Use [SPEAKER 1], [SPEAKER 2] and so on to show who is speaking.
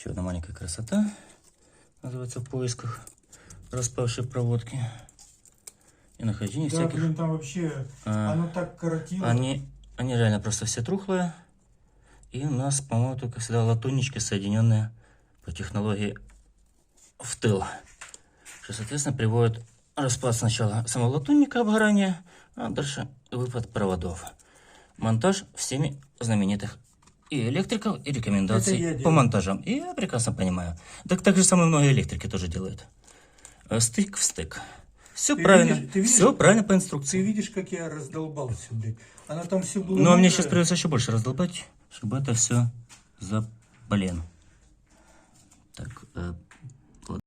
[SPEAKER 1] Еще одна маленькая красота. Называется «В поисках распавшей проводки». И нахождение
[SPEAKER 2] Да,
[SPEAKER 1] всяких...
[SPEAKER 2] блин, там вообще оно так коротило.
[SPEAKER 1] Они реально просто все трухлые. И у нас, по-моему, только всегда латуннички, соединенные по технологии в тыл. Что, соответственно, приводит распад сначала самого латунника, обгорания, а дальше выпад проводов. Монтаж всеми знаменитых и электриков, и рекомендаций по монтажам. И я прекрасно понимаю. Так же самое многие электрики тоже делают. Стык в стык. Все правильно. Все правильно по инструкции.
[SPEAKER 2] Ты видишь, как я раздолбался, блядь. Оно там все было.
[SPEAKER 1] Ну, а мне сейчас придется еще больше раздолбать, чтобы это все блин. Так,